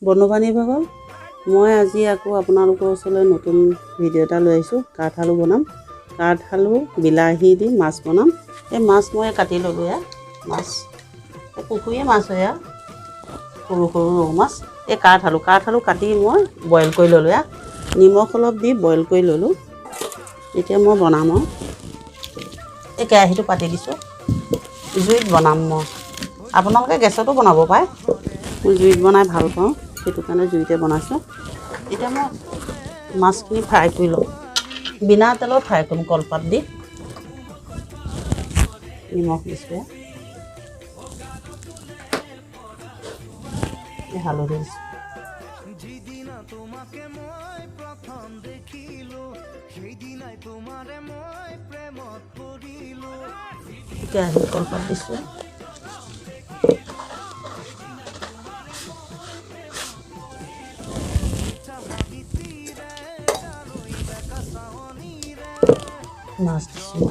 বন্ধু-বান্ধৱীসকল, মই আজি আকৌ আপোনালোকৰ ওচৰলৈ নতুন ভিডিঅ' এটা লৈ আহিছোঁ। কাঠআলু বনাম। কাঠআলু বিলাহী দি মাছ বনাম। এই মাছ মই কাটি ল'লোঁ। মাছ পুখুৰীয়ে মাছ হয়, সৰু সৰু ৰৌ মাছ। এই কাঠআলু কাটি মই বইল কৰি ল'লোঁ। নিমখ অলপ দি বইল কৰি ল'লোঁ। এতিয়া মই বনাম আৰু এই কেৰাহীটো পাতি দিছোঁ। জুইত বনাম মই। আপোনালোকে গেছতো বনাব পাৰে। মই জুইত বনাই ভাল পাওঁ, সেইটো কাৰণে জুইতে বনাইছোঁ। এতিয়া মই মাছখিনি ফ্ৰাই কৰি লওঁ। বিনা তেলত ফ্ৰাই কৰিম, কলপাত দি। নিমখ দিছোঁ, হালধি দিছোঁ। কেৰাহীত কলপাত দিছোঁ। মাছ দিছোঁ।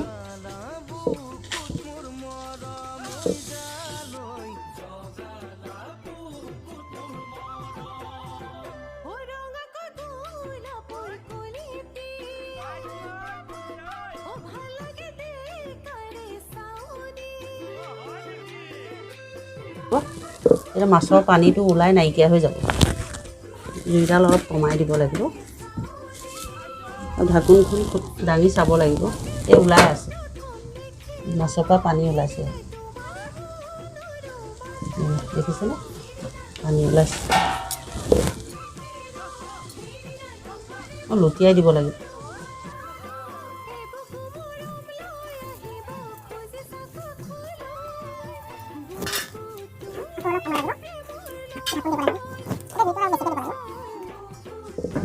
এতিয়া মাছৰ পানীটো ওলাই নাইকিয়া হৈ যাব। জুইডাল অলপ কমাই দিব লাগিব। ঢাকোনখন দাঙি চাব লাগিব। এই ওলাই আছে, মাছৰ পৰা পানী ওলাইছে। দেখিছেনে? পানী ওলাইছে। লুটিয়াই দিব লাগিব।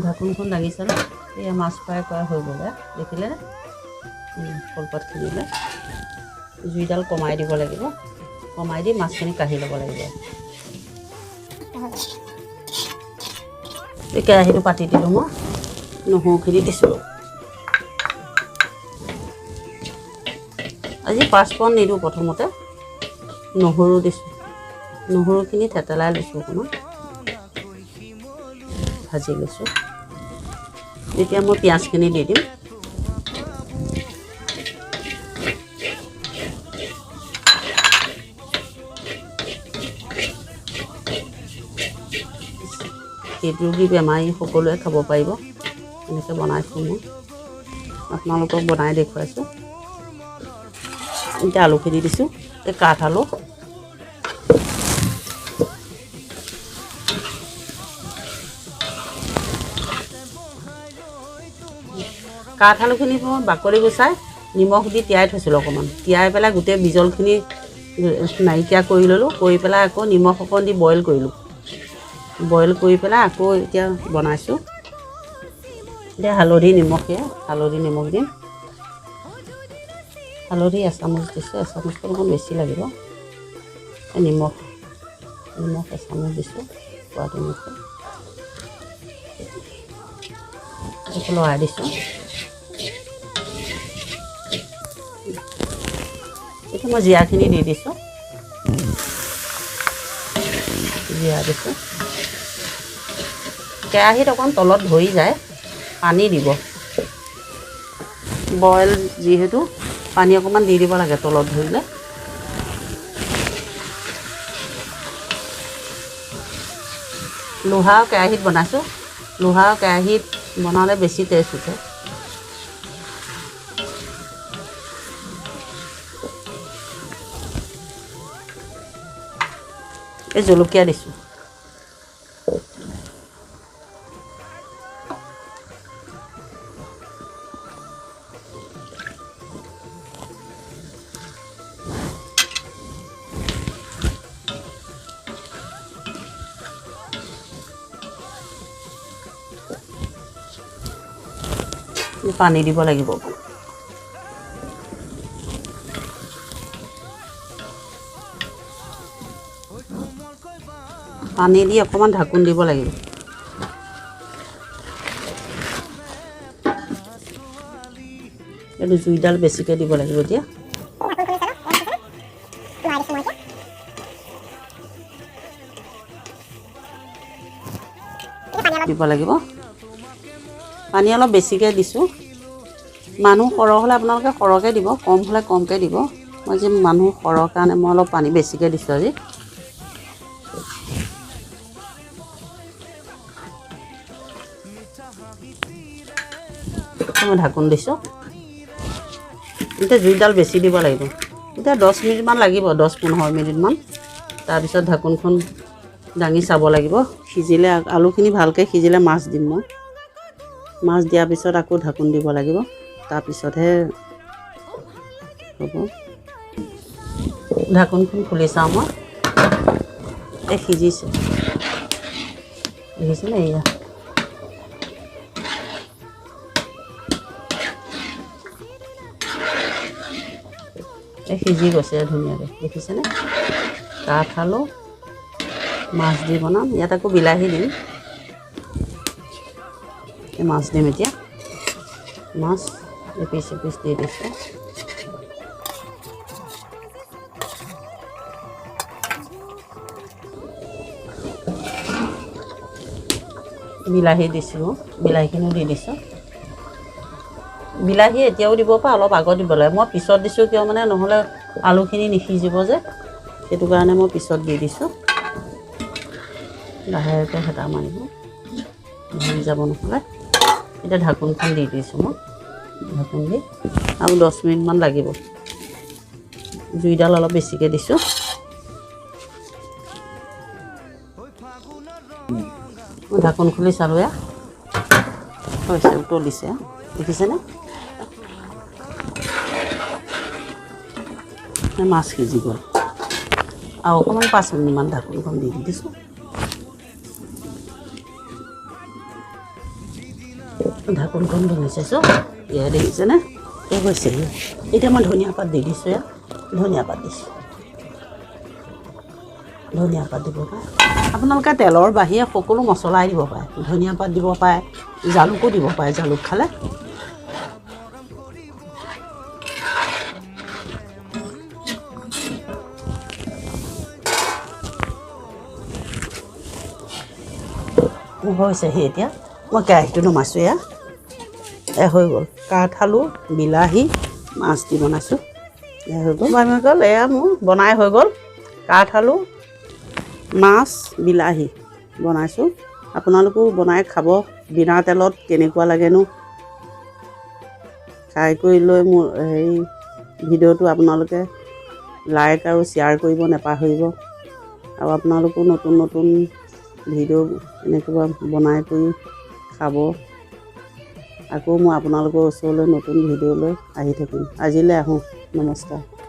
ঢাকোনখন দাঙিছেনে? এয়া মাছ ফ্ৰাই কৰা হৈ গ'ল। দেখিলে কলপাতখিনিলে জুইডাল কমাই দিব লাগিব। কমাই দি মাছখিনি কাঢ়ি ল'ব লাগিব। এই কেৰাহীটো পাতি দিলোঁ। মই নহৰুখিনি দিছোঁ। আজি পাঁচফোৰণ নিদিওঁ, প্ৰথমতে নহৰু দিছোঁ। নহৰুখিনি থেতেলাই লৈছোঁ, অকণমান ভাজি লৈছোঁ। এতিয়া মই পিঁয়াজখিনি দি দিম। হৃদৰোগী বেমাৰী সকলোৱে খাব পাৰিব। এনেকৈ বনাইছোঁ মই, আপোনালোকক বনাই দেখুৱাইছোঁ। এতিয়া আলুখিনি দিছোঁ। এই কাঠআলু কাঠআলুখিনি মই বাকলি গুচাই নিমখ দি তিয়াই থৈছিলোঁ। অকণমান তিয়াই পেলাই গোটেই বিজলখিনি নাইকিয়া কৰি ল'লোঁ। কৰি পেলাই আকৌ নিমখ অকণ দি বইল কৰিলোঁ। বইল কৰি পেলাই আকৌ এতিয়া বনাইছোঁ। এতিয়া হালধি নিমখ দিম। হালধি এচামুচ দিছোঁ। এচামুচটো অকণ বেছি লাগিব। নিমখ এচামুচ দিছোঁ, সোৱাদ অনুযায়ী। লৰাই দিছোঁ। এতিয়া মই জিৰাখিনি দি দিছোঁ। জিৰা দিছোঁ। কেৰাহীত অকণ তলত ধৰি যায়, পানী দিব। বইল যিহেতু পানী অকণমান দি দিব লাগে তলত ধৰিলে। লোহাৰ কেৰাহীত বনাইছোঁ। লোহাৰ কেৰাহীত বনালে বেছি টেষ্ট উঠে। এই জলকীয়া দিছোঁ। পানী দিব লাগিব। পানী দি অকণমান ঢাকোন দিব লাগিব। এইটো জুইডাল বেছিকৈ দিব লাগিব। এতিয়া দিব লাগিব পানী অলপ বেছিকৈ দিছোঁ মানুহ সৰহ হ'লে আপোনালোকে সৰহকৈ দিব কম হ'লে কমকৈ দিব মই যে মানুহ সৰহ কাৰণে মই অলপ পানী বেছিকৈ দিছোঁ আজি মই ঢাকোন দিছোঁ এতিয়া জুইডাল বেছি দিব লাগিব এতিয়া 10 মিনিটমান লাগিব 10-15 মিনিটমান তাৰপিছত ঢাকোনখন দাঙি চাব লাগিব সিজিলে আলুখিনি ভালকৈ সিজিলে মাছ দিম মই মাছ দিয়াৰ পিছত আকৌ ঢাকোন দিব লাগিব তাৰপিছতহে হ'ব ঢাকোনখন খুলি চাওঁ মই এই সিজিছে দেখিছেনে এয়া এই সিজি গৈছে ধুনীয়াকৈ দেখিছেনে কাঠআলু মাছ দি বনাম ইয়াত আকৌ বিলাহী দিম এই মাছ দিম এতিয়া মাছ এপিচ এপিচ দি দিছোঁ বিলাহী দিছোঁ বিলাহীখিনিও দি দিছোঁ বিলাহী এতিয়াও দিব পৰা অলপ আগত দিব লাগে মই পিছত দিছোঁ কিয় মানে নহ'লে আলুখিনি নিসিজিব যে সেইটো কাৰণে মই পিছত দি দিছোঁ লাহেকৈ হেতা মাৰিব ধৰি যাব নহ'লে এতিয়া ঢাকোনখন দি দিছোঁ মই ঢাকোন দি আৰু 10 মিনিটমান লাগিব জুইডাল অলপ বেছিকৈ দিছোঁ মই ঢাকোন খুলি চালোঁ এয়া হৈছে উতলিছে দেখিছেনে মাছ সিজি গ'ল আৰু অকণমান 5 মিনিটমান ঢাকোনখন দি দিছোঁ ঢাকোনখন ধৰি চাইছোঁ এয়া দেখিছেনে এই হৈছে এতিয়া মই ধনিয়া পাত দি দিছোঁ এয়া ধনিয়া পাত দিছোঁ ধনিয়া পাত দিব পাৰে আপোনালোকে তেলৰ বাহিৰে সকলো মছলাই দিব পাৰে ধনিয়া পাত দিব পাৰে জালুকো দিব পাৰে জালুক খালে হৈছে সেই এতিয়া মই কেৰাহীটো নমাইছোঁ এয়া হৈ গ'ল কাঠআলু বিলাহী মাছ দি বনাইছোঁ এয়া হৈ গ'ল এয়া মোৰ বনাই হৈ গ'ল কাঠআলু মাছ বিলাহী বনাইছোঁ আপোনালোকেও বনাই খাব বিনা তেলত কেনেকুৱা লাগেনো খাই কৰি লৈ মোৰ হেৰি ভিডিঅ'টো আপোনালোকে লাইক আৰু শ্বেয়াৰ কৰিব নাপাহৰিব আৰু আপোনালোকেও নতুন নতুন ভিডিঅ' এনেকুৱা বনাই কৰি খাব আকৌ মই আপোনালোকৰ ওচৰলৈ নতুন ভিডিঅ' লৈ আহি থাকিম আজিলৈ আহোঁ নমস্কাৰ